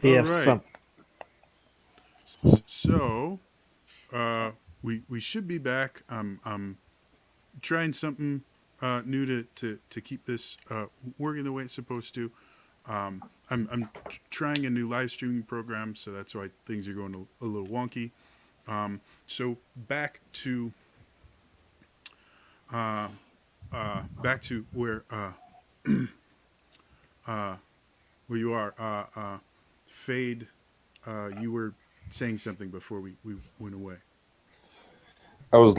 All have right. something. So, we should be back. I'm trying something new to keep this working the way it's supposed to. I'm trying a new live streaming program, so that's why things are going a little wonky. So uh, back to uh, where you are, Fade. You were saying something before we went away. I was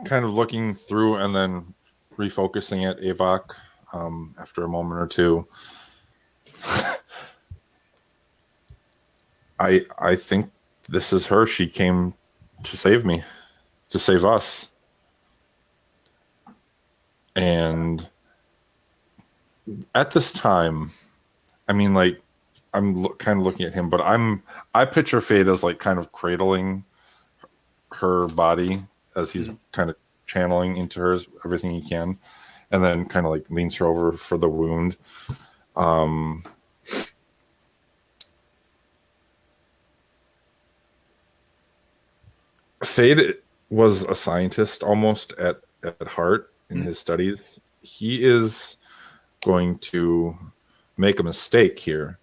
kind of looking through and then refocusing at Avok after a moment or two. I think this is her. She came to save me, to save us. And at this time, I mean, like, kind of looking at him, but I picture Fade as like kind of cradling her body as he's kind of channeling into her everything he can, and then kind of like leans her over for the wound. Fade was a scientist almost at heart in his studies. He is going to make a mistake here.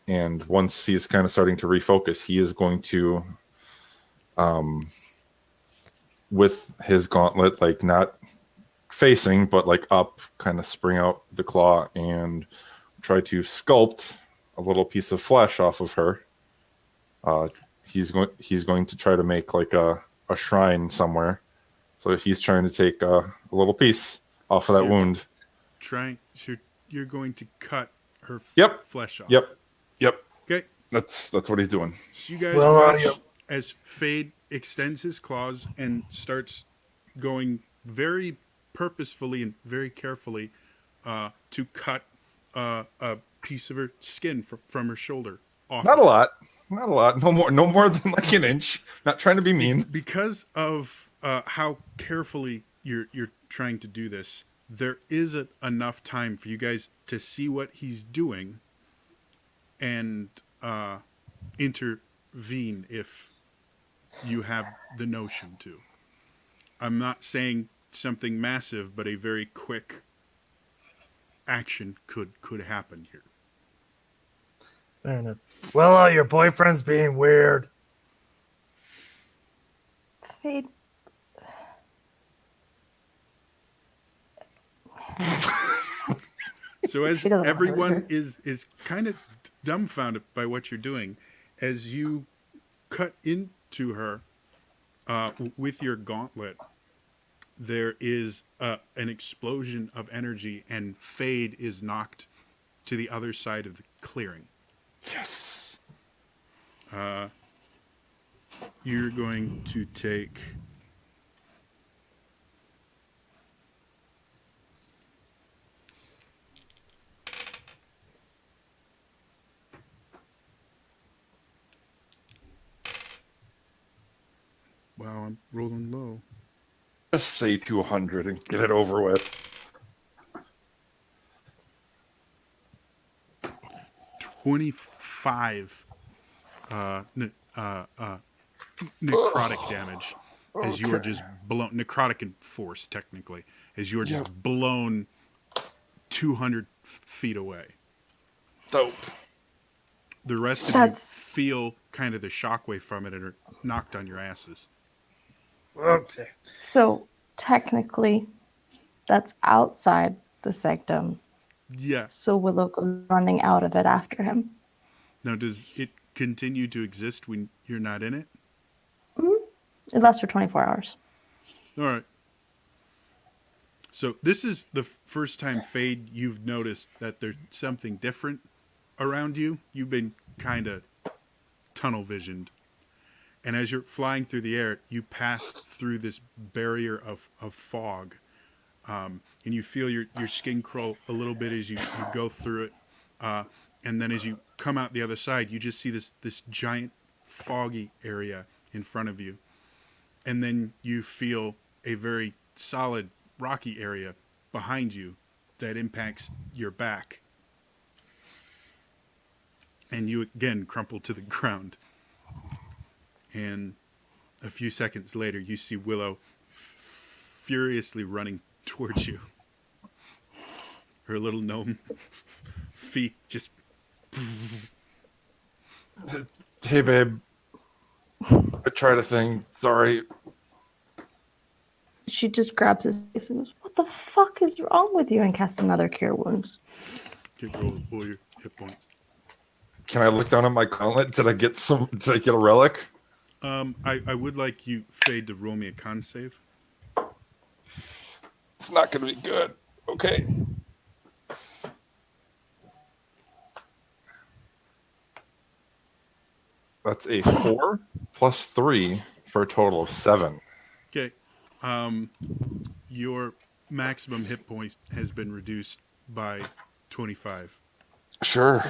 And once he's kind of starting to refocus, he is going to, with his gauntlet, like not facing, but like up, kind of spring out the claw and try to sculpt a little piece of flesh off of her. He's going to try to make like a shrine somewhere. So he's trying to take a little piece off of So that wound. so you're going to cut her Yep. flesh off. Yep. Okay. That's what he's doing. So you guys Well, watch you as Fade extends his claws and starts going very purposefully and very carefully to cut a piece of her skin from her shoulder off. Not a lot. Not a lot. No more than like an inch. Not trying to be mean. Because of how carefully you're trying to do this. There isn't enough time for you guys to see what he's doing and intervene if you have the notion to. I'm not saying something massive, but a very quick action could happen here. fair enough. Well, your boyfriend's being weird. Fade. So as She doesn't hurt everyone her. is kind of dumbfounded by what you're doing, as you cut into her with your gauntlet, there is an explosion of energy, and Fade is knocked to the other side of the clearing. Yes. You're going to take wow, I'm rolling low. Just say 200 and get it over with. 25 necrotic damage as you are just blown, necrotic in force technically, as you are just blown 200 feet away. Dope. The rest of That's- you feel kind of the shockwave from it and are knocked on your asses. Okay. So technically, that's outside the sanctum. Yes. So Willow goes running out of it after him. Now, does it continue to exist when you're not in it? It lasts for 24 hours. All right. So this is the first time, Fade, you've noticed that there's something different around you. You've been kind of tunnel visioned. And as you're flying through the air, you pass through this barrier of fog. And you feel your skin crawl a little bit as you go through it. And then as you come out the other side, you just see this giant foggy area in front of you. And then you feel a very solid rocky area behind you that impacts your back. and you again crumple to the ground. And a few seconds later, you see Willow furiously running towards you. Her little gnome feet just... Hey, babe. I tried a thing. Sorry. She just grabs his face and goes, "What the fuck is wrong with you?" and casts another Cure Wounds. Okay, roll your hit points. Can I look down at my gauntlet? Did I get a relic? I would like you, Fade, to roll me a con save. It's not going to be good. Okay. That's a 4 plus 3 for a total of 7. Okay. Your maximum hit point has been reduced by 25. Sure.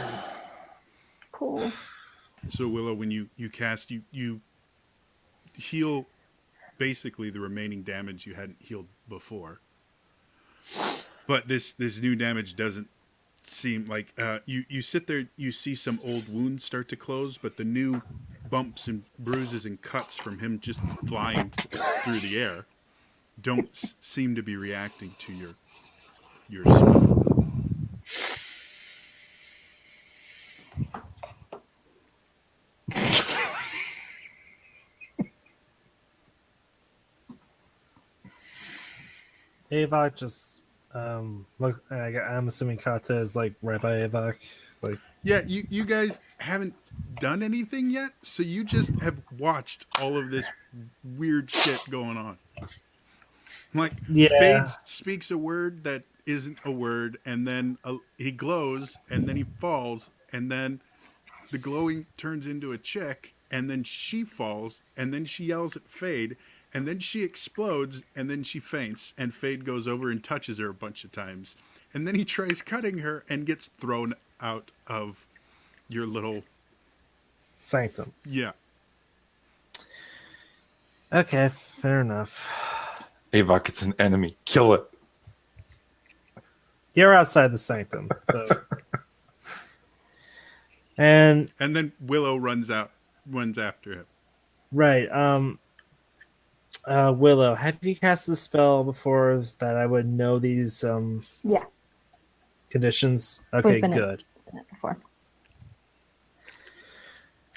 Cool. So Willow, when you cast, you heal basically the remaining damage you hadn't healed before. But this new damage doesn't seem like you sit there, you see some old wounds start to close, but the new bumps and bruises and cuts from him just flying through the air don't seem to be reacting to your spell. Avok just look. I'm assuming Kata is like right by Avok. Like, Yeah, you guys haven't done anything yet, so you just have watched all of this weird shit going on. Like, yeah, Fade speaks a word that isn't a word, and then he glows, and then he falls, and then the glowing turns into a chick, and then she falls, and then she yells at Fade, and then she explodes, and then she faints, and Fade goes over and touches her a bunch of times. And then he tries cutting her and gets thrown out of your little... sanctum. Yeah. Okay, fair enough. Avok, it's an enemy. Kill it. You're outside the sanctum, so. And then Willow runs after him. right, Willow, have you cast a spell before that I would know these Yeah, conditions? Okay, We've been good. done it before.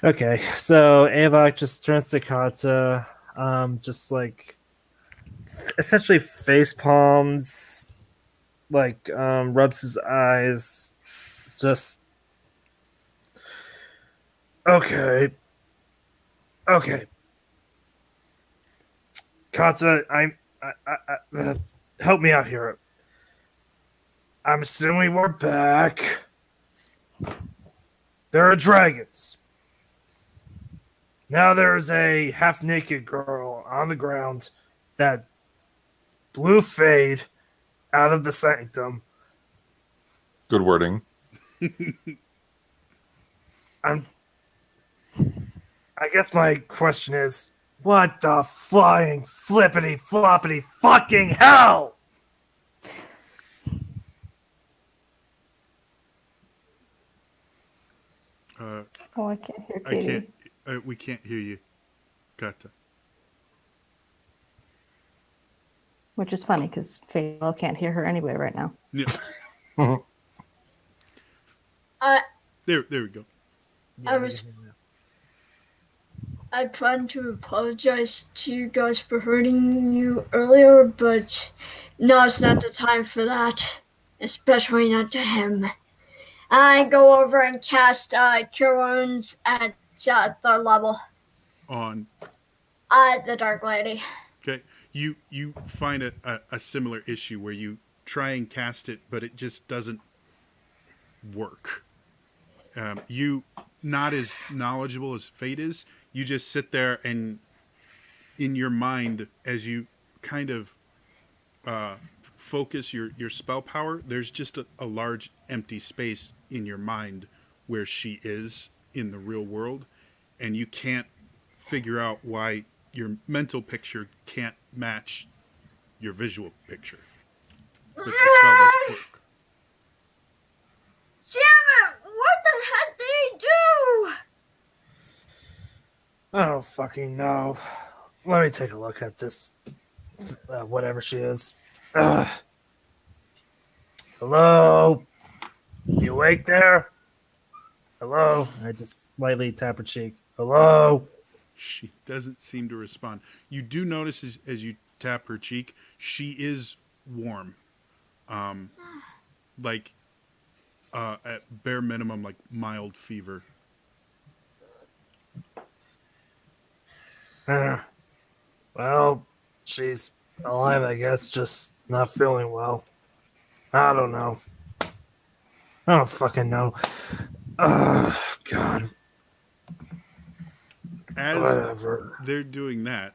Okay, so Avok just turns to Kata, just like essentially face palms, like rubs his eyes, just okay. Kata, I help me out here. I'm assuming we're back. There are dragons. Now there's a half-naked girl on the ground that blew Fade out of the sanctum. Good wording. I guess my question is, what the flying flippity floppity fucking hell? Oh, I can't hear I Katie. can't... we can't hear you, Kata. Which is funny because Phalo can't hear her anyway right now. Yeah. There we go. I plan to apologize to you guys for hurting you earlier, but no, it's not the time for that. Especially not to him. I go over and cast Cure Wounds at third level. On... The Dark Lady. Okay, you find a similar issue where you try and cast it, but it just doesn't work. You, not as knowledgeable as Fate is, you just sit there and in your mind, as you kind of focus your spell power, there's just a large empty space in your mind where she is in the real world, and you can't figure out why your mental picture can't match your visual picture. But the spell doesn't work. Damn it! What the heck did he I don't fucking know. Let me take a look at this. Whatever she is. Ugh. Hello? You awake there? Hello? I just lightly tap her cheek. Hello? She doesn't seem to respond. You do notice as you tap her cheek, she is warm. Like at bare minimum, like mild fever. Well, she's alive, I guess, just not feeling well. I don't know. I don't fucking know. Ugh, God. As Whatever. they're doing that,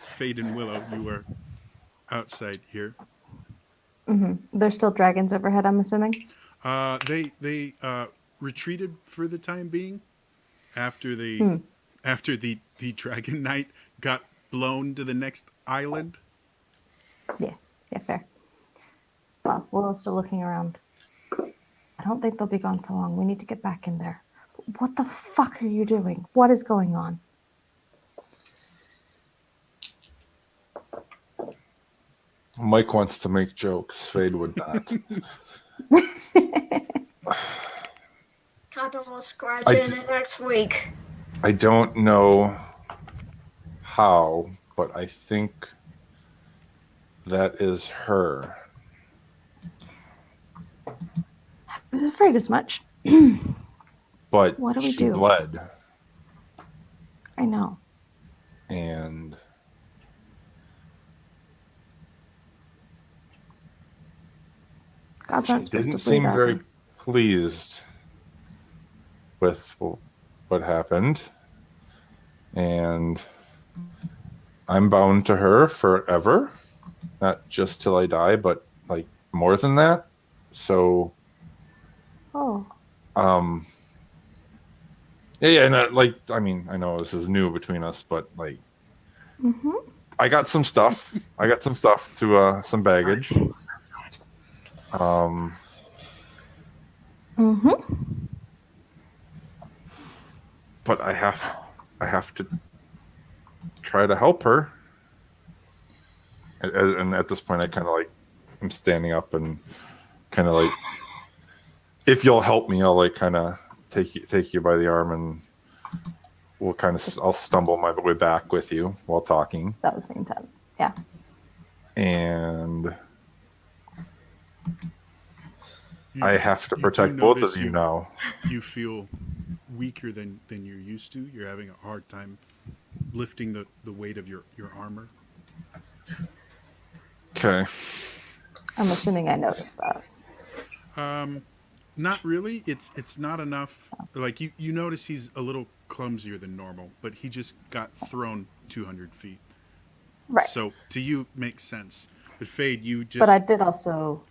Fade and Willow, you are outside here. There's still dragons overhead, I'm assuming. They retreated for the time being after the Dragon Knight got blown to the next island. Yeah, fair. Well, we're still looking around. I don't think they'll be gone for long. We need to get back in there. What the fuck are you doing? What is going on? Mike wants to make jokes. Fade would not. Kata will scratch in it next week. I don't know how, but I think that is her. I was afraid as much. But What do we she do? bled, I know. and God's she not supposed didn't to bleed, seem are very they? pleased with what happened. And I'm bound to her forever, not just till I die, but like more than that. So, Oh, yeah, and like, I mean, I know this is new between us, but like, I got some stuff. I got some stuff to some baggage. But I have to try to help her. And at this point, I kind of like, I'm standing up and kind of like, if you'll help me, I'll like kind of take you by the arm, and we'll kind of, I'll stumble my way back with you while talking. that was the intent. Yeah. And You- I have to you protect do both notice of you now. You feel weaker than you're used to. You're having a hard time lifting the weight of your armor. Okay. I'm assuming I noticed that. Not really. It's not enough. Like you notice he's a little clumsier than normal, but he just got thrown 200 feet. Right. So to you makes sense. But Fade, you just But I did also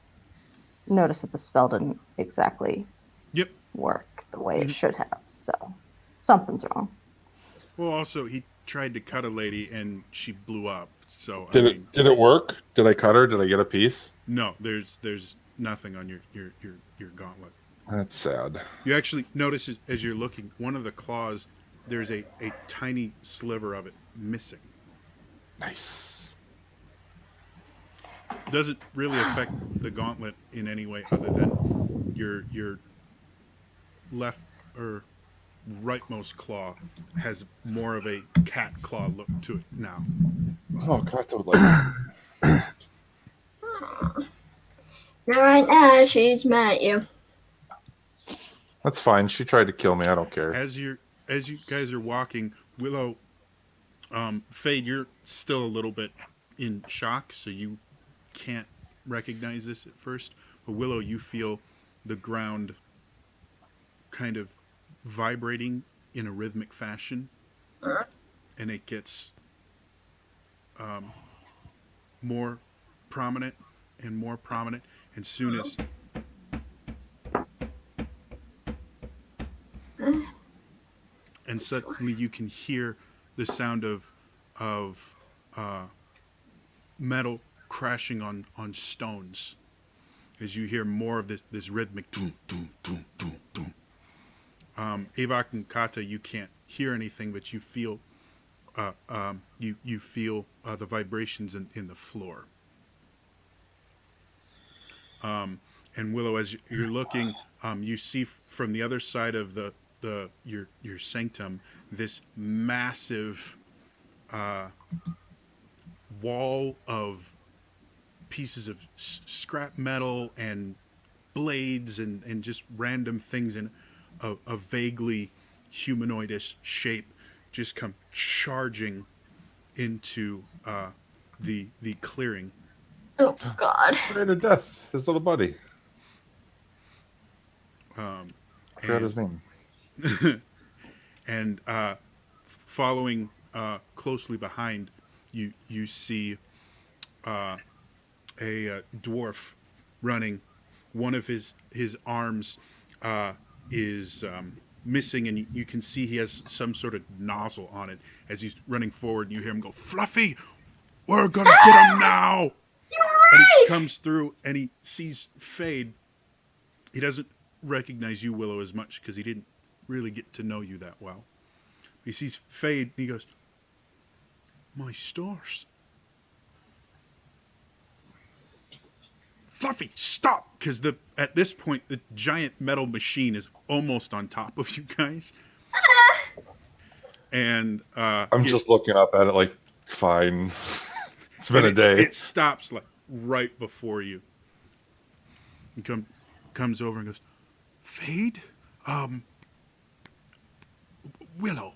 notice that the spell didn't exactly Yep. work the way it should have. So something's wrong. Well, also he tried to cut a lady and she blew up. So Did it work? Did I cut her? Did I get a piece? No, there's nothing on your gauntlet. That's sad. You actually notice as you're looking, one of the claws, there's a tiny sliver of it missing. Nice. Doesn't really affect the gauntlet in any way other than your left or rightmost claw has more of a cat claw look to it now. Oh, God, I would like Right now, she's mad at you. That's fine. She tried to kill me. I don't care. As you guys are walking, Willow, Fade, you're still a little bit in shock, so you can't recognize this at first. But Willow, you feel the ground kind of vibrating in a rhythmic fashion, and it gets more prominent and more prominent. And soon as and suddenly you can hear the sound of metal crashing on stones as you hear more of this rhythmic doom, doom, doom, doom, doom. Avok and Kata, you can't hear anything, but you feel you feel the vibrations in the floor. And Willow, as you're looking, you see from the other side of your sanctum this massive wall of pieces of scrap metal and blades and just random things in a vaguely humanoidish shape just come charging into the clearing. Oh God. Right to death, his little buddy. I forgot his name. And following closely behind, you see a dwarf running. One of his arms is missing, and you can see he has some sort of nozzle on it. As he's running forward, you hear him go, "Fluffy, we're gonna get him now!" And he comes through, and he sees Fade. He doesn't recognize you, Willow, as much because he didn't really get to know you that well. He sees Fade, and he goes, "My stars. Fluffy, stop!" Because at this point, the giant metal machine is almost on top of you guys. And I'm just looking up at it like, fine. It's been a day. It stops like right before you. He comes over and goes, "Fade? Willow,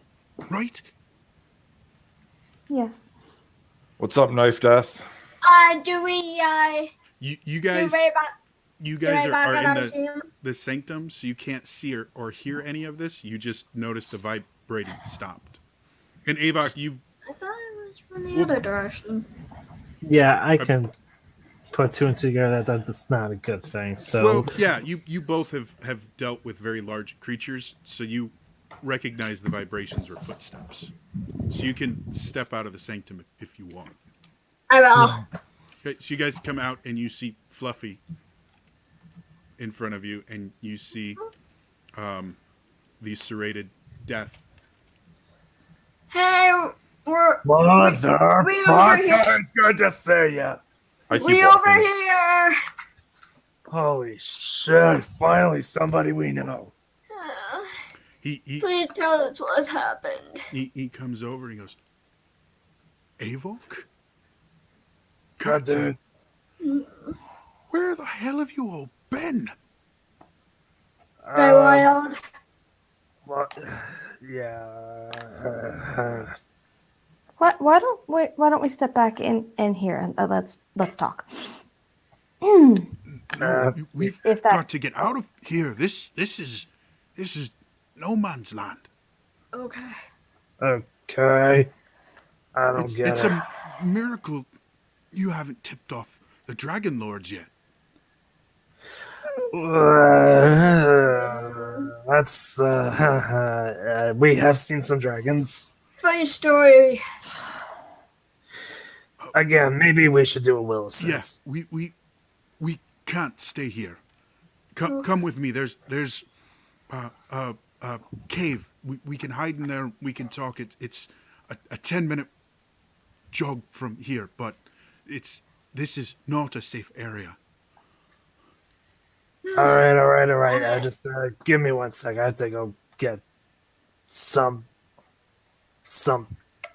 right?" Yes. What's up, Knife Death? Do we You guys do you guys are in the the sanctum, so you can't see or hear any of this. You just notice the vibrating stopped. And Avok, I thought it was from the other direction. Yeah, I can put two and two together. That's not a good thing. So, well, yeah, you both have dealt with very large creatures, so you recognize the vibrations or footsteps. So you can step out of the sanctum if you want. I will. Okay, so you guys come out and you see Fluffy in front of you, and you see the serrated death. Hey, we're motherfucker, we over here. it's good to see ya. I keep We walking. over here. Holy shit! Finally, somebody we know. He Please tell us what's happened. he comes over and he goes, "Avok? God, dude. Where the hell have you all been?" Very wild. What? Yeah. Why don't we step back in here and let's talk. No, we've if that- got to get out of here. This is no man's land. Okay. Okay. I don't get It's it. a miracle you haven't tipped off the Dragon Lords yet. That's we have seen some dragons. Funny story. Again, maybe we should do what Will says. Yes, we can't stay here. Come with me. There's a cave. We can hide in there. We can talk. It's a 10-minute jog from here, but this is not a safe area. All right. Just give me 1 sec. I have to go get some.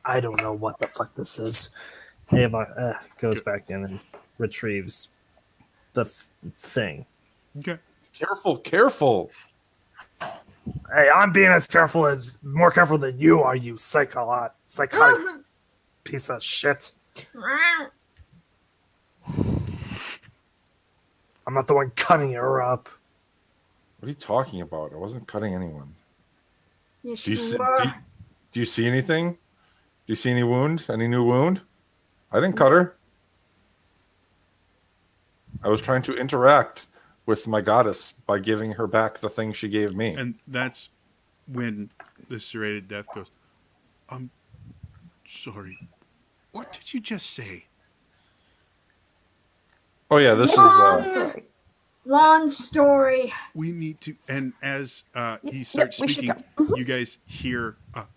I don't know what the fuck this is. Ava goes back in and retrieves the thing. Okay. Careful. Hey, I'm being more careful than you are, you psychotic piece of shit. I'm not the one cutting her up. What are you talking about? I wasn't cutting anyone. Yes, Do you see, you were. do you see anything? Do you see any wound? Any new wound? I didn't cut her. I was trying to interact with my goddess by giving her back the thing she gave me. And that's when the serrated death goes, "I'm sorry. What did you just say?" Oh yeah, this is Long story. We need to, and as he starts we should speaking, you guys hear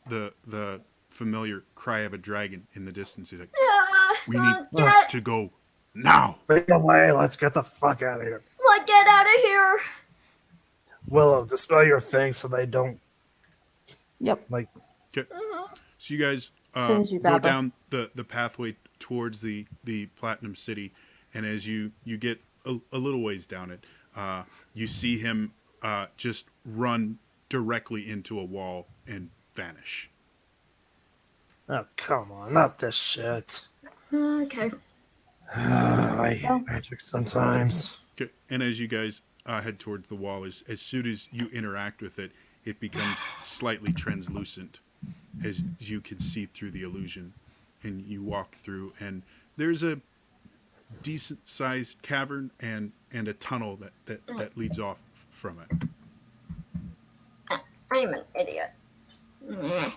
the familiar cry of a dragon in the distance. He's like, Yeah, we need get, to go now. Wait away. Let's get the fuck out of here. get out of here. Willow, dispel your thing so they don't Yep. like. Okay. So you guys As soon as you go grab her. down the pathway towards the Platinum City, and as you get a little ways down it, you see him just run directly into a wall and vanish. Oh come on, not this shit. Okay. I hate magic sometimes. Okay. And as you guys head towards the wall, as soon as you interact with it, it becomes slightly translucent, as you can see through the illusion, and you walk through, and there's a decent sized cavern and a tunnel that leads off from it. I'm an idiot. Nah.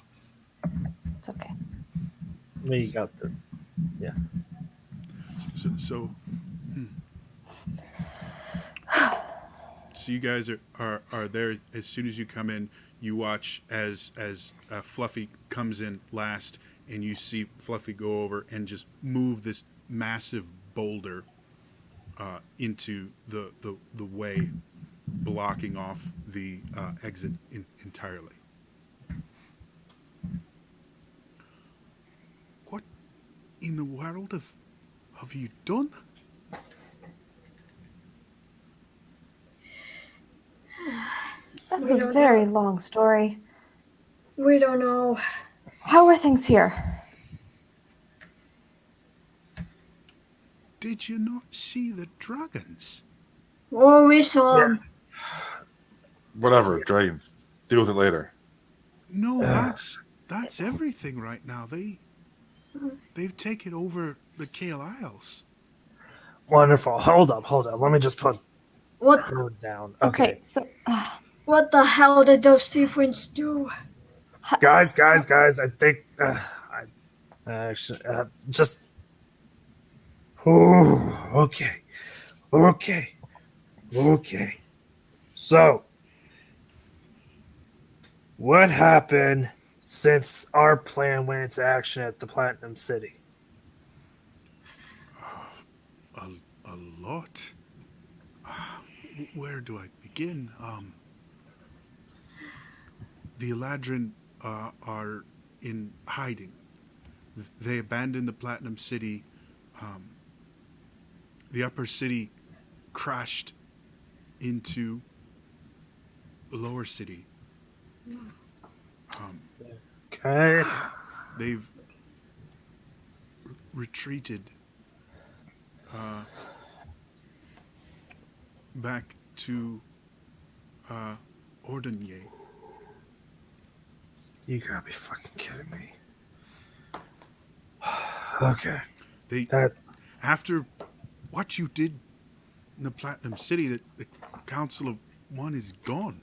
It's okay. We got the. So you guys are there. As soon as you come in, you watch as Fluffy comes in last, and you see Fluffy go over and just move this massive boulder into the way, blocking off the exit entirely. What in the world have you done? That's We a don't very long story. We don't know. How are things here? Did you not see the dragons? Oh, we saw him. Whatever, dragon. Deal with it later. No, that's everything right now. They've taken over the Kael Isles. Wonderful. Hold up. Let me just put What? food down. Okay, so What the hell did those Tieflings do? Guys. I think I actually just. Ooh, okay. So, what happened since our plan went into action at the Platinum City? A lot. Where do I begin? The Eladrin are in hiding. They abandoned the Platinum City. The upper city crashed into the lower city. Okay. They've retreated back to Ordonye. You gotta be fucking kidding me. Okay. They after what you did in the Platinum City, the Council of One is gone.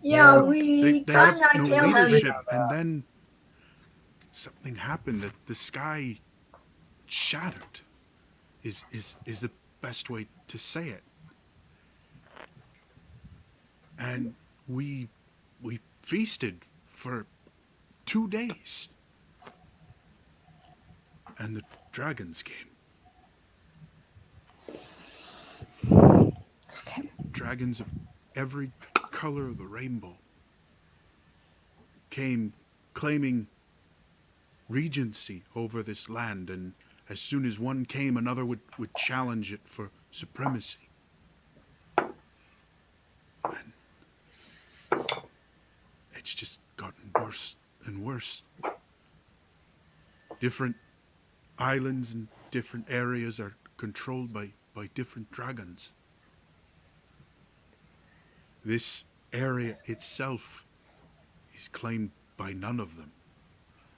Yeah, Well, we They have cannot no kill him. leadership, and then something happened that the sky shattered. Is the best way to say it. And we feasted for 2 days, and the dragons came. Dragons of every color of the rainbow came claiming regency over this land, and as soon as one came, another would challenge it for supremacy. And it's just gotten worse and worse. Different islands and different areas are controlled by different dragons. This area itself is claimed by none of them.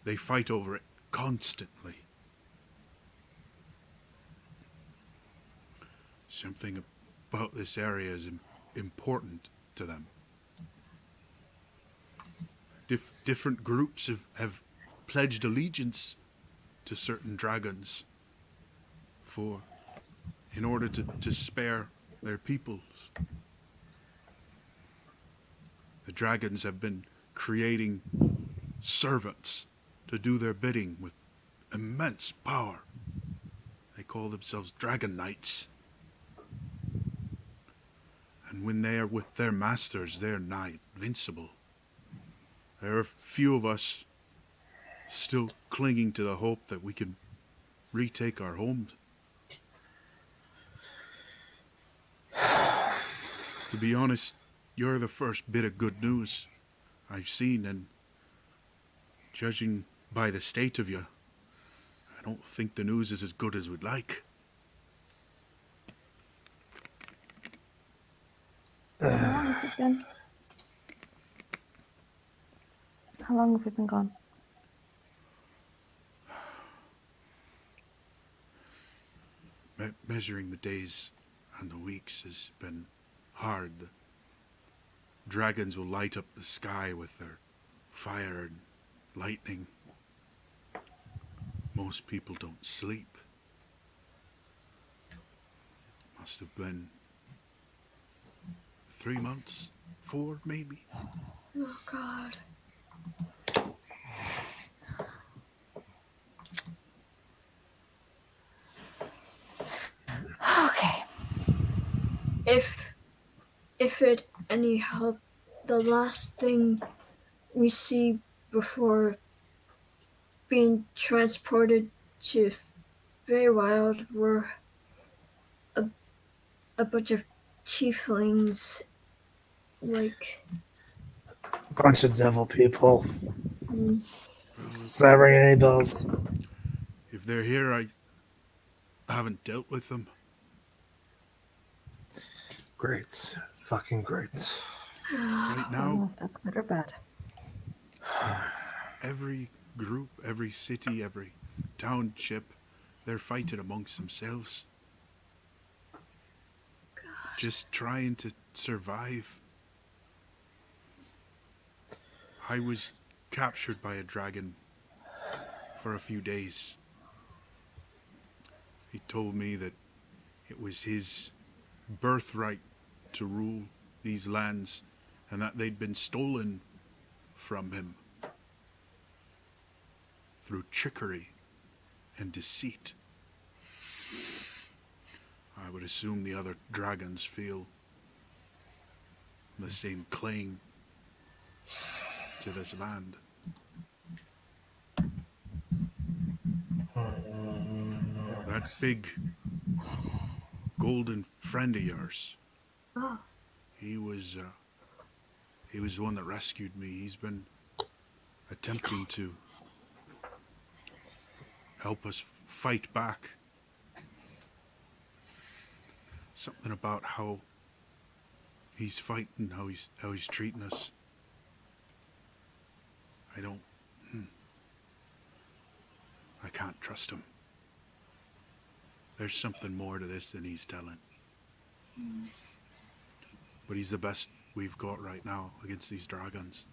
They fight over it constantly. Something about this area is important to them. Different groups have pledged allegiance to certain dragons in order to spare their peoples. The dragons have been creating servants to do their bidding with immense power. They call themselves Dragon Knights. And when they are with their masters, they're nigh invincible. There are few of us still clinging to the hope that we can retake our homes. To be honest, you're the first bit of good news I've seen, and judging by the state of you, I don't think the news is as good as we'd like. How long has it been? How long have we been gone? Measuring the days and the weeks has been hard. The dragons will light up the sky with their fire and lightning. Most people don't sleep. Must have been 3 months, 4 maybe. Oh, God. Okay. If it any help, the last thing we see before being transported to Feywild were a bunch of tieflings, like, Bunch of devil people. mm, Does that ring any bells? If they're here, I haven't dealt with them. Great. Fucking great. Right I don't now, know if that's good or bad. every group, every city, every township, they're fighting amongst themselves. Just trying to survive. I was captured by a dragon for a few days. He told me that it was his birthright to rule these lands and that they'd been stolen from him through trickery and deceit. I would assume the other dragons feel the same claim to this land. That big golden friend of yours, oh, he was the one that rescued me. He's been attempting to help us fight back. Something about how he's fighting, how he's treating us. I can't trust him. There's something more to this than he's telling. But he's the best we've got right now against these dragons.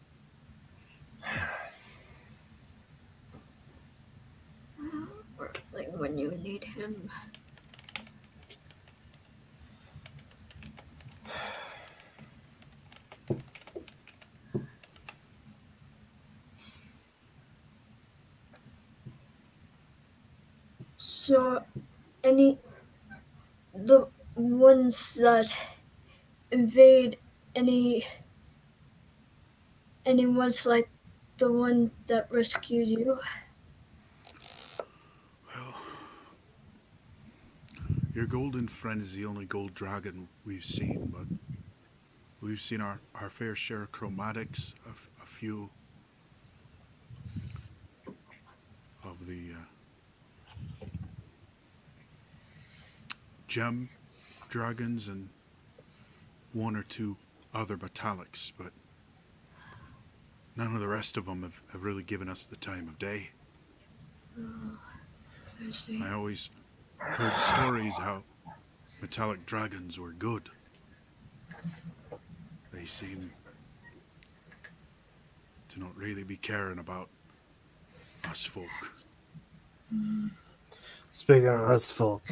like when you need him. So, the ones that invade anyone's like the one that rescued you? Well, your golden friend is the only gold dragon we've seen, but we've seen our fair share of chromatics, a few of the gem dragons and one or two other metallics, but none of the rest of them have really given us the time of day. I see. I always heard stories how metallic dragons were good. They seem to not really be caring about us folk. Speaking of us folk,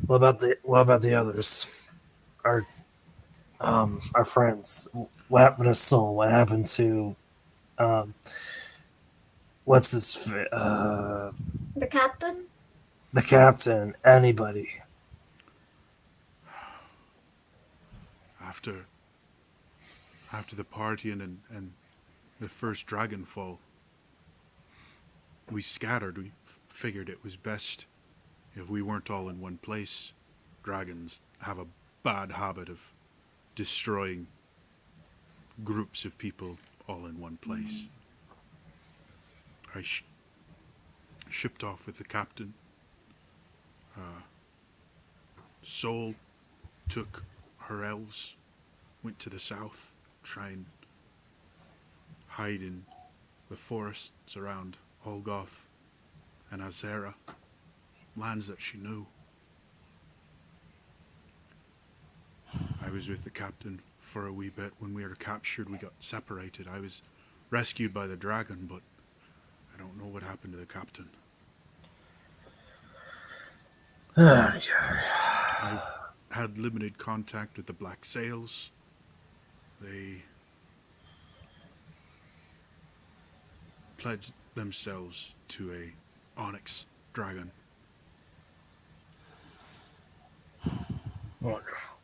what about the others? Our friends. What happened to Soul? What happened to what's his The captain? the captain, anybody. After the party and the first dragon fall, we scattered. We figured it was best if we weren't all in one place. Dragons have a bad habit of destroying groups of people all in one place. I shipped off with the captain. Sol took her elves, went to the south, try and hide in the forests around Olgoth and Azera, lands that she knew. I was with the captain for a wee bit. When we were captured, we got separated. I was rescued by the dragon, but I don't know what happened to the captain. I've had limited contact with the Black Sails. They pledged themselves to a onyx dragon. Wonderful.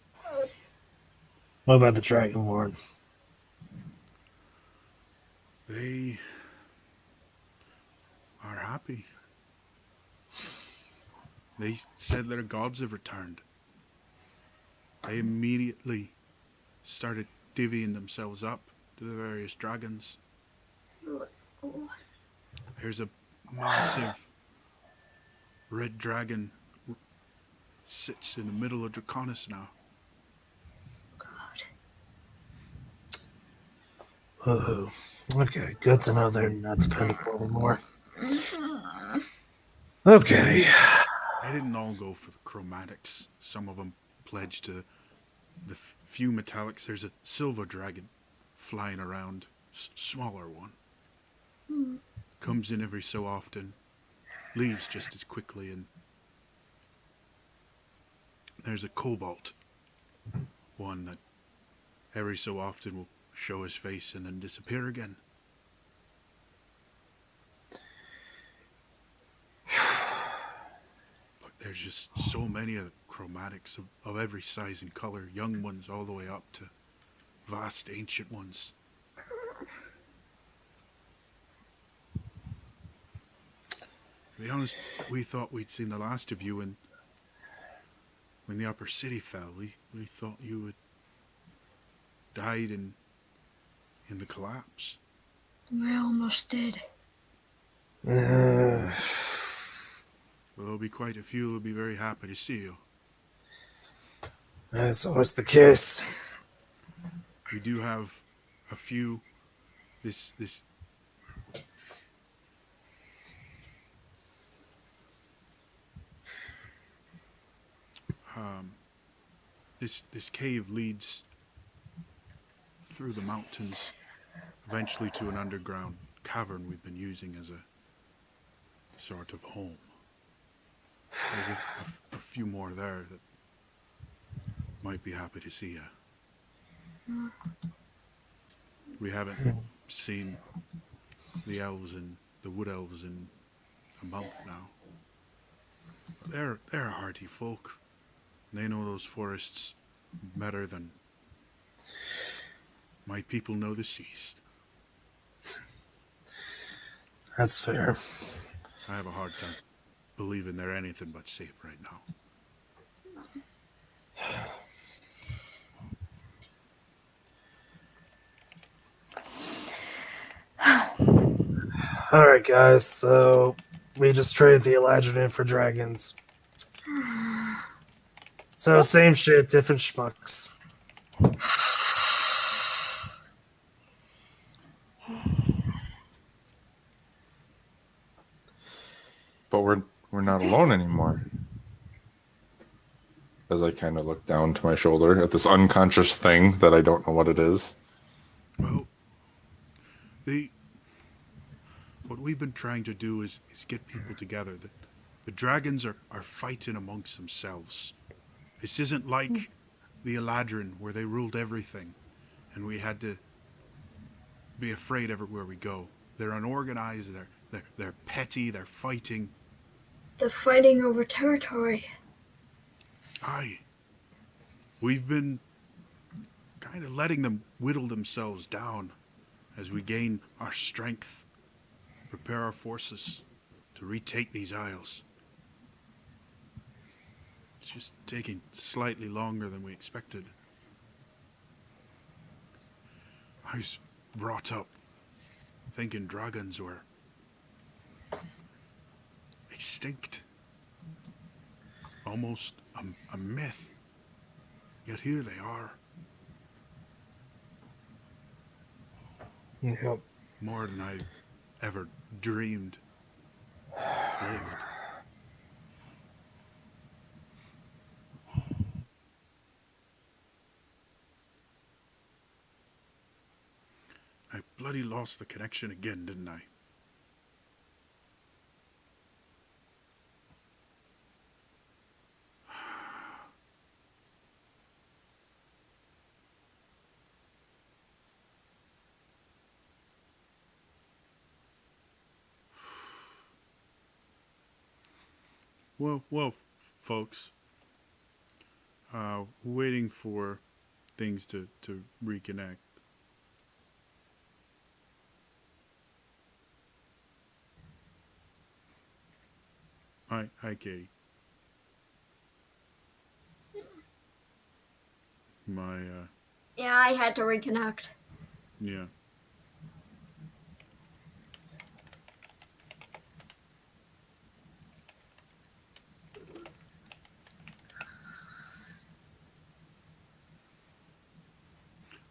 What about the Dragonborn? They are happy. They said their gods have returned. They immediately started divvying themselves up to the various dragons. There's a massive red dragon sits in the middle of Draconis now. Oh, okay. Good to know they're not dependable anymore. Okay. They didn't all go for the chromatics. Some of them pledged to the few metallics. There's a silver dragon flying around, smaller one. Comes in every so often, leaves just as quickly, and there's a cobalt one that every so often will show his face and then disappear again. But there's just so many of the chromatics of every size and color, young ones all the way up to vast ancient ones. To be honest, we thought we'd seen the last of you when the upper city fell. We thought you had died in the collapse. We almost did. Well, there'll be quite a few who'll be very happy to see you. That's always the case. We do have a few. This cave leads through the mountains, eventually to an underground cavern we've been using as a sort of home. There's a few more there that might be happy to see you. We haven't seen the elves and the wood elves in a month now. But they're hearty folk. They know those forests better than my people know the seas. That's fair. I have a hard time believing they're anything but safe right now. Alright, guys, so we just traded the Eladrin for dragons. So, same shit, different schmucks. But we're not alone anymore. As I kind of look down to my shoulder at this unconscious thing that I don't know what it is. Well, what we've been trying to do is get people together. The dragons are fighting amongst themselves. This isn't like the Eladrin, where they ruled everything, and we had to be afraid everywhere we go. They're unorganized, They're petty. They're fighting. They're fighting over territory. Aye. We've been kind of letting them whittle themselves down as we gain our strength, prepare our forces to retake these isles. It's just taking slightly longer than we expected. I was brought up thinking dragons were extinct, almost a myth. Yet here they are, Yep. more than I ever dreamed lived. I bloody lost the connection again, didn't I? Well, folks, waiting for things to reconnect. Hi, Katie. My, Yeah, I had to reconnect. yeah.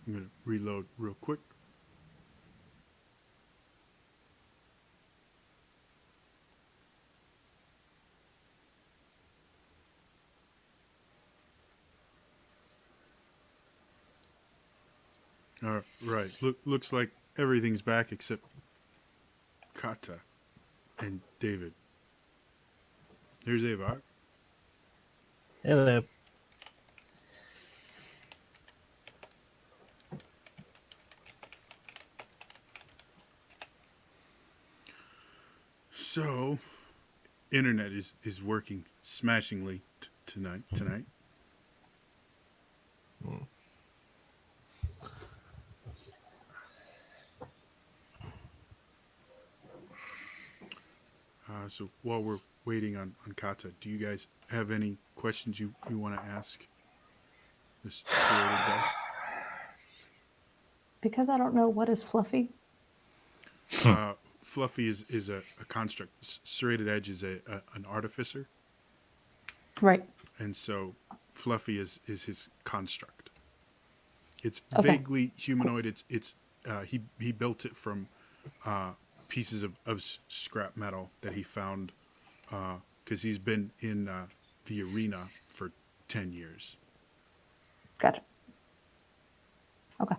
I'm going to reload real quick. All right. Looks like everything's back except Kata and David. There's Avok. Hello. So, internet is working smashingly tonight. So while we're waiting on Kata, do you guys have any questions you want to ask this serrated guy? Because I don't know what is fluffy. Fluffy is a construct. Serrated Edge is an artificer, Right. and so Fluffy is his construct. It's Okay. vaguely humanoid. It's he built it from pieces of scrap metal that he found because he's been in the arena for 10 years. Gotcha. Okay.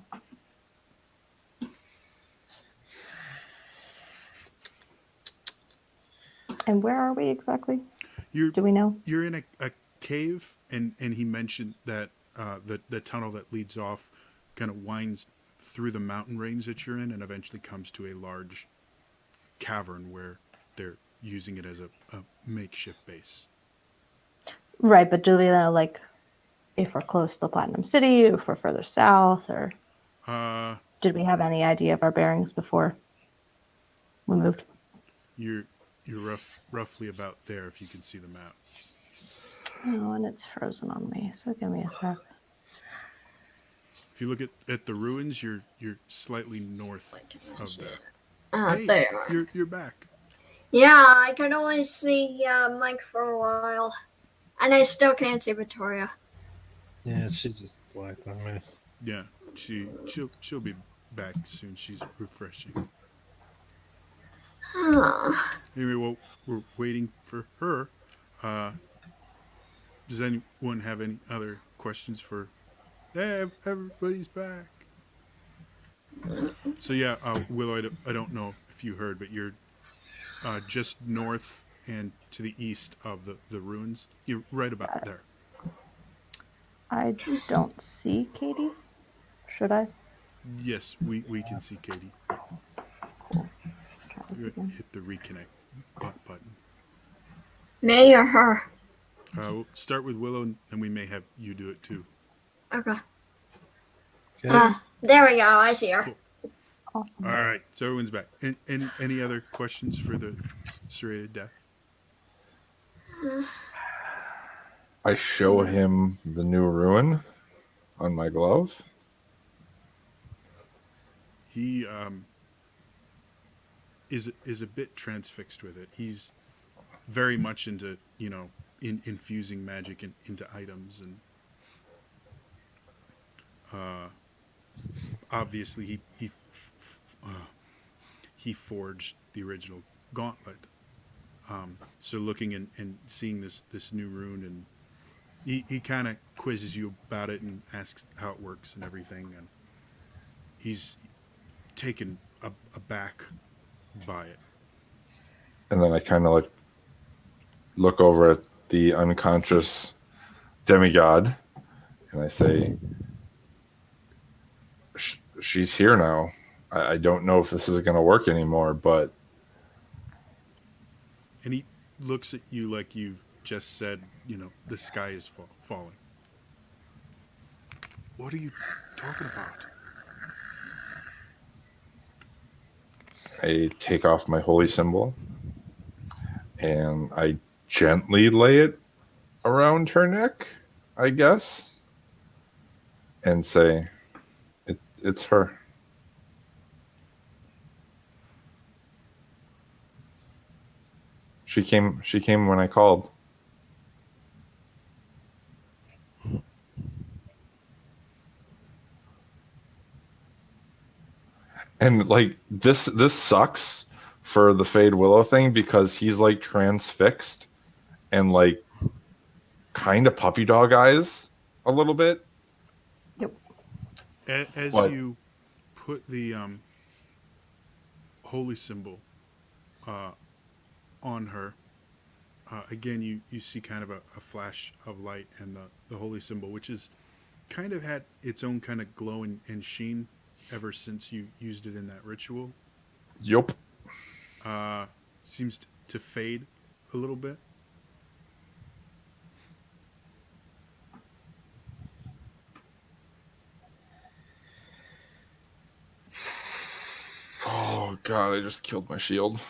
And where are we exactly? Do we know? You're in a cave, and he mentioned that the tunnel that leads off kind of winds through the mountain range that you're in, and eventually comes to a large cavern where they're using it as a makeshift base. Right, but do we know, like, if we're close to Platinum City, if we're further south, or did we have any idea of our bearings before we moved? You're roughly about there if you can see the map. Oh, and it's frozen on me, so give me a sec. If you look at the ruins, you're slightly north of that. Hey, There. you're back. Yeah, I could only see Mike for a while. And I still can't see Victoria. Yeah, she just blacked on me. Yeah, she'll be back soon. She's refreshing. Anyway, well, we're waiting for her. Does anyone have any other questions for? Everybody's back. So yeah, Willow, I don't know if you heard, but you're just north and to the east of the ruins. You're right about there. I don't see Katie. Should I? Yes, we can see Katie. Cool. Let's try You hit the reconnect button. Me or her? We'll start with Willow, and then we may have you do it too. Okay. Good. There we go. I see her. Cool. Awesome. All right, so everyone's back. Any other questions for the serrated death? I show him the new rune on my glove. He is a bit transfixed with it. He's very much into infusing magic into items, and obviously he forged the original gauntlet. So looking and seeing this new rune, and he kind of quizzes you about it and asks how it works and everything, and he's taken aback by it. And then I kind of like look over at the unconscious demigod and I say, she's here now. I don't know if this is going to work anymore, but... And he looks at you like you've just said, the sky is falling. What are you talking about? I take off my holy symbol and I gently lay it around her neck, I guess, and say, it's her. She came when I called. And like this sucks for the Fade Willow thing because he's like transfixed and like kind of puppy dog eyes a little bit. Yep. As What? you put the holy symbol on her, again you see kind of a flash of light, and the holy symbol, which is kind of had its own kind of glow and sheen ever since you used it in that ritual, Yup. seems to fade a little bit. Oh god, I just killed my shield.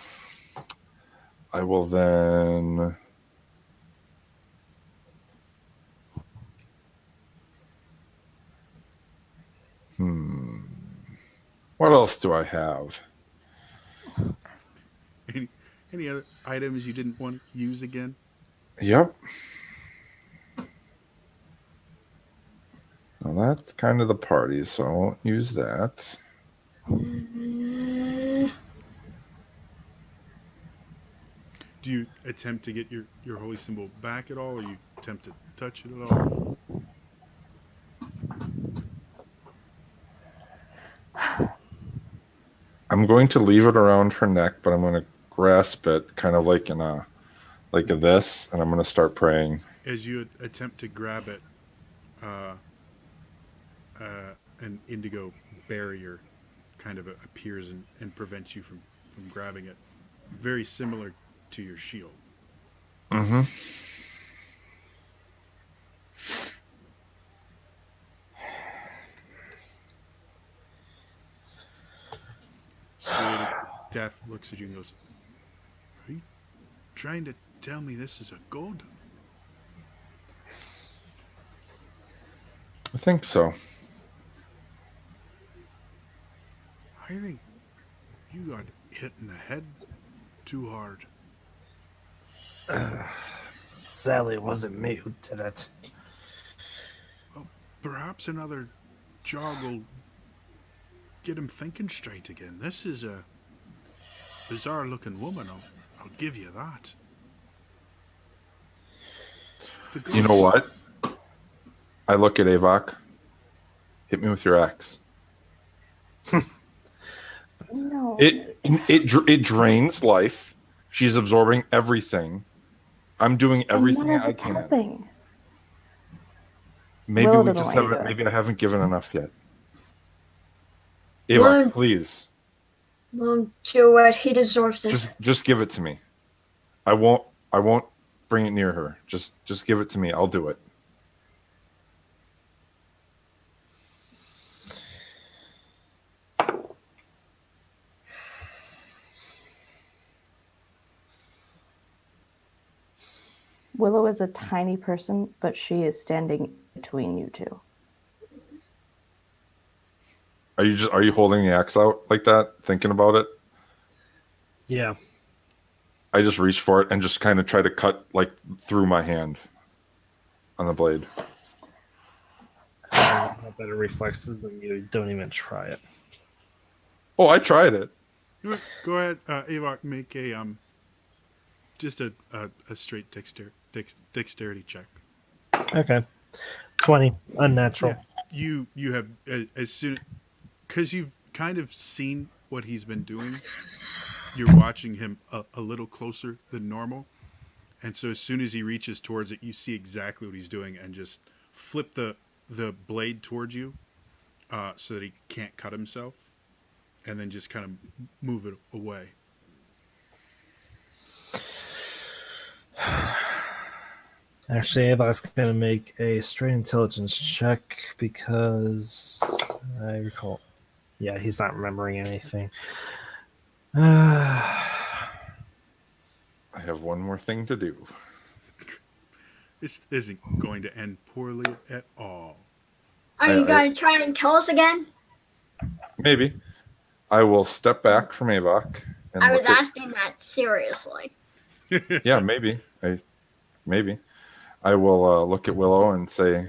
I will then what else do I have? Any other items you didn't want to use again? Yep. Well, that's kind of the party, so I won't use that. Do you attempt to get your holy symbol back at all, or you attempt to touch it at all? I'm going to leave it around her neck, but I'm going to grasp it kind of like in a this, and I'm going to start praying. As you attempt to grab it, an indigo barrier kind of appears and prevents you from grabbing it. Very similar to your shield. Mm-hmm. Serrated Death looks at you and goes, "Are you trying to tell me this is a god?" I think so. I think you got hit in the head too hard. Sadly, it wasn't me who did it. Well, perhaps another jog will get him thinking straight again. This is a bizarre-looking woman. I'll give you that. You know what? I look at Avok. Hit me with your axe. No. It drains life. She's absorbing everything. I'm doing everything none of I it's can. helping. Maybe Willow we doesn't just want you to haven't. do it. Maybe I haven't given enough yet. Avok, What? please. Well, do it. He deserves it. Just give it to me. I won't bring it near her. Just give it to me. I'll do it. Willow is a tiny person, but she is standing between you two. Are you holding the axe out like that, thinking about it? Yeah. I just reach for it and just kind of try to cut like through my hand on the blade. I have better reflexes than you. Don't even try it. Oh, I tried it. Go ahead, Avok, make a just a straight dexterity check. Okay. 20. Unnatural. Yeah. You have as soon because you've kind of seen what he's been doing. You're watching him a little closer than normal, and so as soon as he reaches towards it, you see exactly what he's doing, and just flip the blade towards you, so that he can't cut himself, and then just kind of move it away. Actually, Avok's going to make a straight intelligence check because I recall. Yeah, he's not remembering anything. I have one more thing to do. This isn't going to end poorly at all. Are you going to try and kill us again? Maybe. I will step back from Avok. And I was asking that seriously. Yeah, maybe. Maybe. I will look at Willow and say,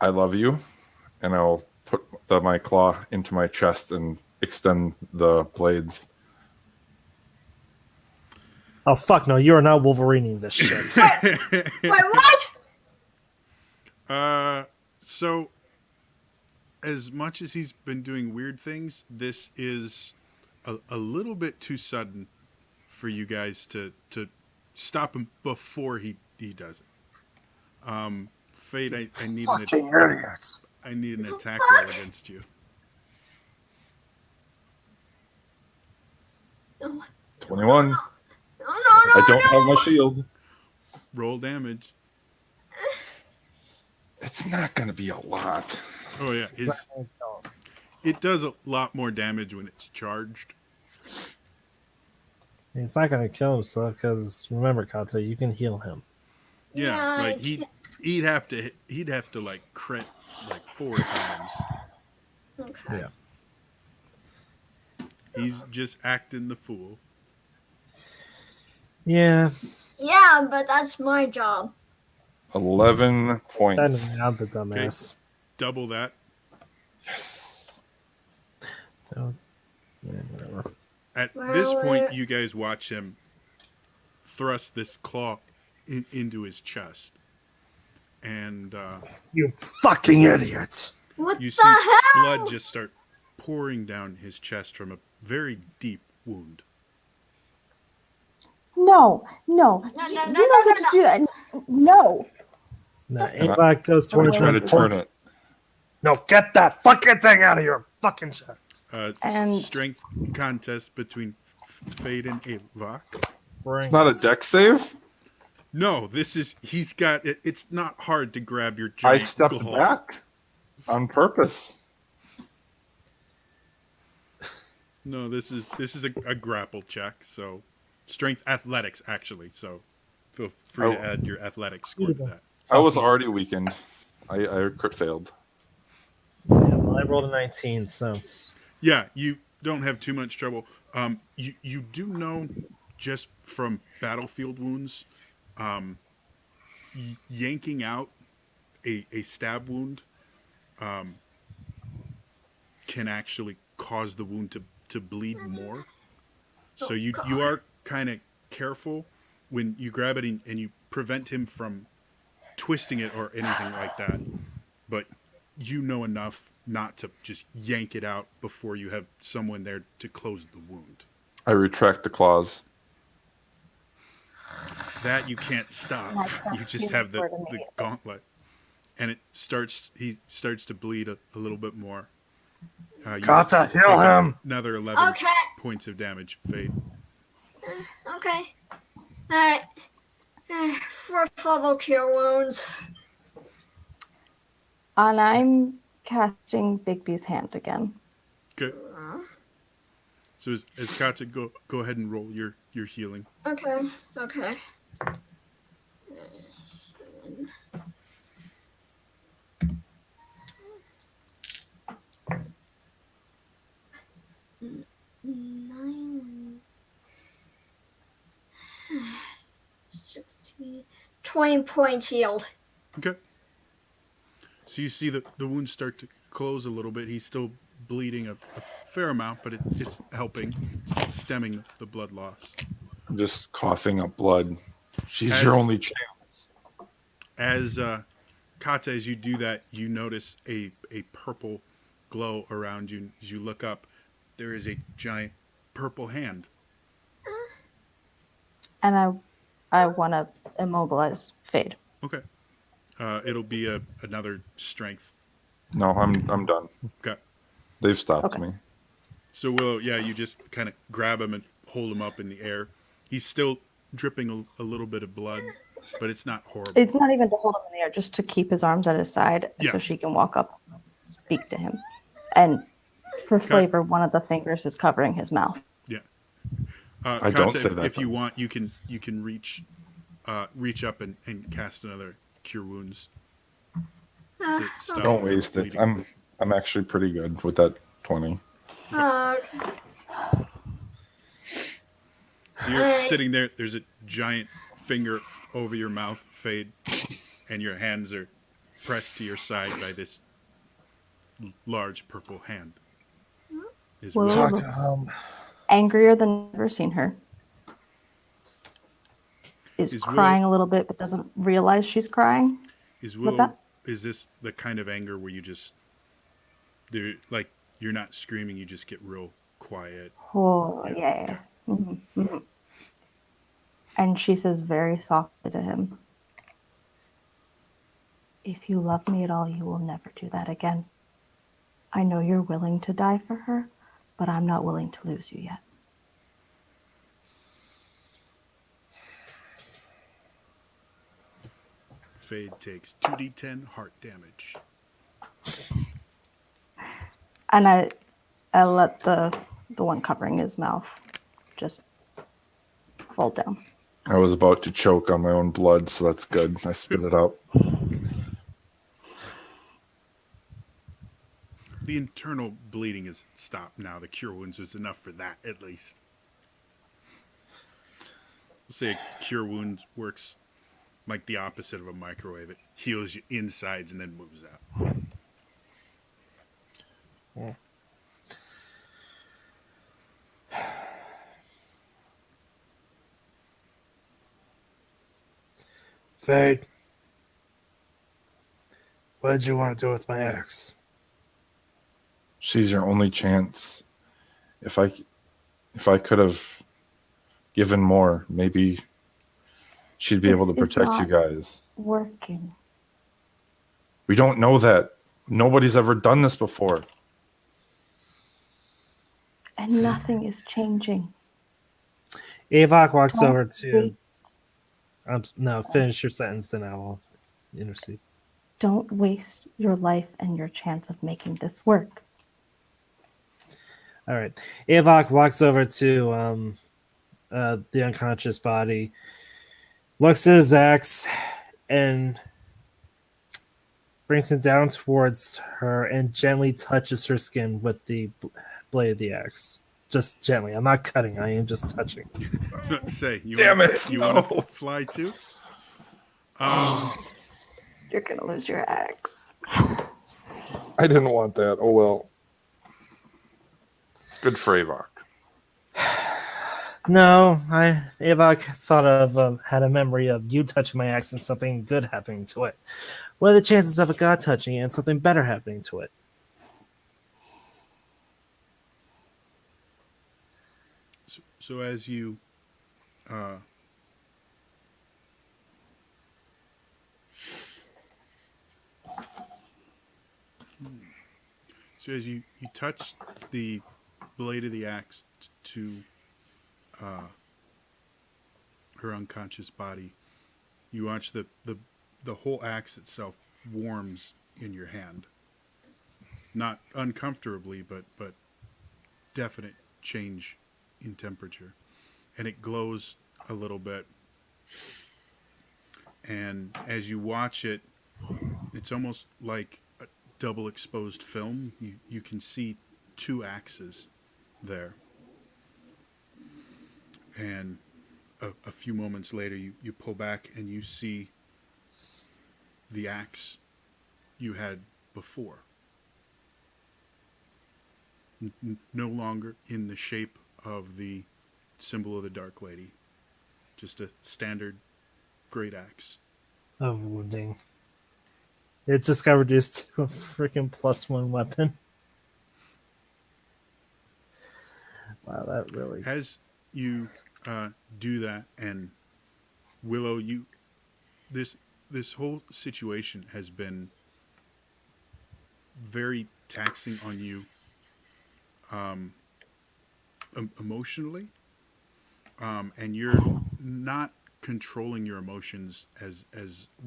I love you. And I'll put my claw into my chest and extend the blades. Oh, fuck no. You are not Wolverineing this shit. Wait, what? So as much as he's been doing weird things, this is a little bit too sudden for you guys to stop him before he does it. Fate, I need Fucking idiots. I need an attack roll against you. 21. No. I don't have my shield. Roll damage. It's not going to be a lot. Oh yeah, it does a lot more damage when it's charged. He's not going to kill himself because remember, Kata, you can heal him. Yeah, like he'd have to like crit like 4 times. Okay. Yeah. He's just acting the fool. Yeah. Yeah, but that's my job. 11 points. Send him out, the dumbass. Double that. Yes. So, yeah, whatever. At this point, you guys watch him thrust this claw into his chest. And You fucking idiots. What you the see hell? blood just start pouring down his chest from a very deep wound. No. No. You don't get to do that. No. No, Avok goes towards Try to him. turn it. No, get that fucking thing out of your fucking chest. And- Strength contest between Fade and Avok. It's not a deck save? No, he's got it. It's not hard to grab your I giant stepped claw. back on purpose. No, this is a grapple check. So, strength athletics actually. So, feel free to add your athletics score to that. I was already weakened. I crit failed. Yeah, well, I rolled a 19, so. Yeah, you don't have too much trouble. You do know just from battlefield wounds, yanking out a stab wound can actually cause the wound to bleed more. So you are kind of careful when you grab it and you prevent him from twisting it or anything like that. But you know enough not to just yank it out before you have someone there to close the wound. I retract the claws. That you can't stop. You just have the gauntlet. And he starts to bleed a little bit more. You Kata, take heal him! another 11 Okay. points of damage, Fade. Okay. Alright. Fourth level cure wounds. And I'm casting Bigby's hand again. Okay. So as Kata, go ahead and roll your healing. Okay. Nine, 16, 20 points healed. Okay. So you see the wounds start to close a little bit. He's still bleeding a fair amount, but it's helping, stemming the blood loss. I'm just coughing up blood. She's your only chance. As Kata, as you do that, you notice a purple glow around you. As you look up, there is a giant purple hand. And I want to immobilize Fade. Okay. It'll be another strength. No, I'm done. Okay. They've stopped Okay. me. So you just kind of grab him and hold him up in the air. He's still dripping a little bit of blood, but it's not horrible. It's not even to hold him in the air, just to keep his arms at his side Yeah. so she can walk up and speak to him. And for flavor, one of the fingers is covering his mouth. Yeah. I Kata, don't say that, if you though. want, you can reach up and cast another cure wounds. To stop Don't the waste it. bleeding. I'm actually pretty good with that 20. Okay. So you're sitting there. There's a giant finger over your mouth, Fade, and your hands are pressed to your side by this large purple hand. His Well, Talk wound- to him. Angrier than I've ever seen her. Is Is crying Willow- a little bit, but doesn't realize she's crying. Is What's Willow? that? Is this the kind of anger where you just you're not screaming, you just get real quiet? Oh, Yeah, yeah. Mm-hmm. And she says very softly to him, "If you love me at all, you will never do that again. I know you're willing to die for her, but I'm not willing to lose you yet." Fade takes 2d10 heart damage. And I let the one covering his mouth just fall down. I was about to choke on my own blood, so that's good. I spit it out. The internal bleeding is stopped now. The cure wounds was enough for that, at least. We'll say a cure wound works like the opposite of a microwave. It heals your insides and then moves out. Fade. What did you want to do with my ex? She's your only chance. If I could have given more, maybe she'd be able to This is protect you not- guys. Working. We don't know that. Nobody's ever done this before. And nothing is changing. Avok walks Don't over to. waste- No, finish your sentence, then I will intercede. Don't waste your life and your chance of making this work. All right. Avok walks over to the unconscious body, looks at his axe, and brings it down towards her and gently touches her skin with the blade of the axe. Just gently. I'm not cutting. I am just touching. I was about to say, Damn want, it, you no. want to fly too? You're gonna lose your axe. I didn't want that. Oh well. Good for Avok. No, Avok thought of had a memory of you touching my axe and something good happening to it. What are the chances of a god touching it and something better happening to it? So as you So as you touch the blade of the axe to her unconscious body, you watch the whole axe itself warms in your hand. Not uncomfortably, but definite change in temperature. And it glows a little bit. And as you watch it, it's almost like a double exposed film. You can see two axes there. And a few moments later, you pull back and you see the axe you had before. No longer in the shape of the symbol of the Dark Lady. Just a standard great axe. Of wounding. It just got reduced to a freaking +1 weapon. Wow, that really. As you do that, and Willow, this whole situation has been very taxing on you emotionally, and you're not controlling your emotions as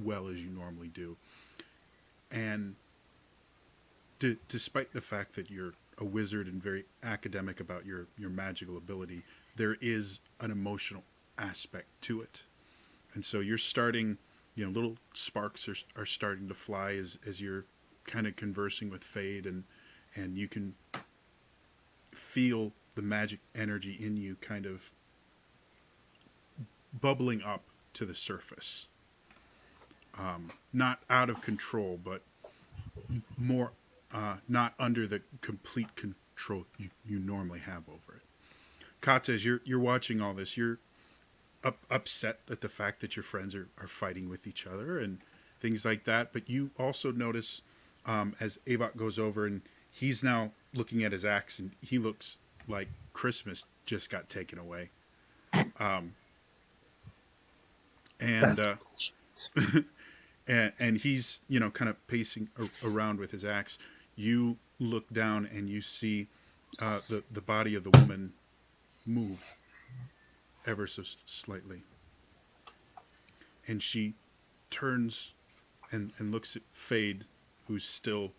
well as you normally do. And despite the fact that you're a wizard and very academic about your magical ability, there is an emotional aspect to it. And so you're starting, little sparks are starting to fly as you're kind of conversing with Fade, and you can feel the magic energy in you kind of bubbling up to the surface. Not out of control, but more not under the complete control you normally have over it. Katza, as you're watching all this, you're upset at the fact that your friends are fighting with each other and things like that. But you also notice as Avok goes over, and he's now looking at his axe, and he looks like Christmas just got taken away. And he's kind of pacing around with his axe. You look down and you see the body of the woman move ever so slightly, and she turns and looks at Fade, who's still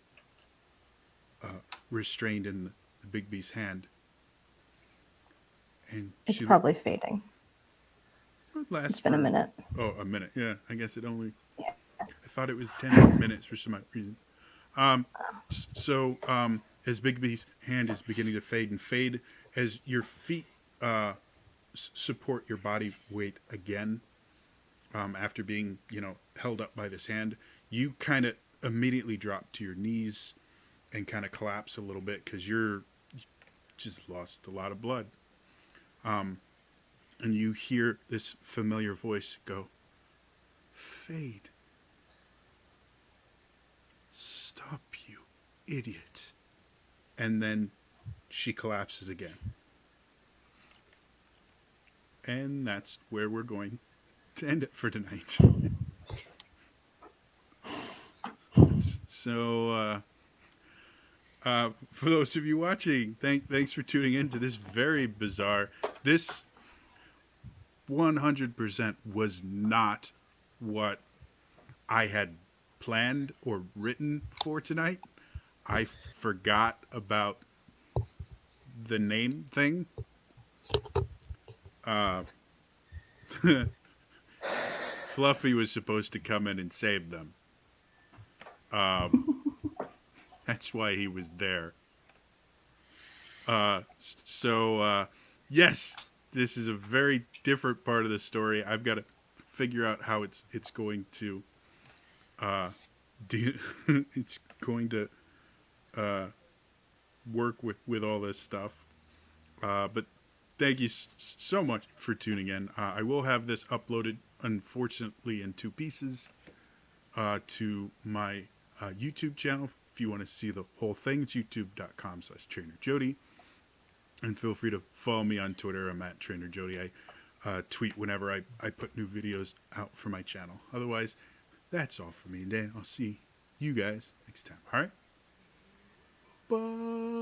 restrained in the Big B's hand. And It's probably fading. It's been a minute. Oh, a minute. Yeah, I guess it only. Yeah. I thought it was 10 minutes for some reason. So as Big B's hand is beginning to fade and fade, as your feet support your body weight again, after being held up by this hand, you kind of immediately drop to your knees and kind of collapse a little bit because you just lost a lot of blood. And you hear this familiar voice go, "Fade. Stop, you idiot." And then she collapses again. And that's where we're going to end it for tonight. So, for those of you watching, thanks for tuning in to this very bizarre. This 100% was not what I had planned or written for tonight. I forgot about the name thing. Fluffy was supposed to come in and save them. That's why he was there. Yes, this is a very different part of the story. I've got to figure out how it's going to it's going to work with all this stuff. But thank you so much for tuning in. I will have this uploaded, unfortunately, in 2 pieces to my YouTube channel. If you want to see the whole thing, it's youtube.com/TrainerJody. And feel free to follow me on Twitter. I'm at TrainerJody. I tweet whenever I put new videos out for my channel. Otherwise, that's all for me. And Dan, I'll see you guys next time. All right? But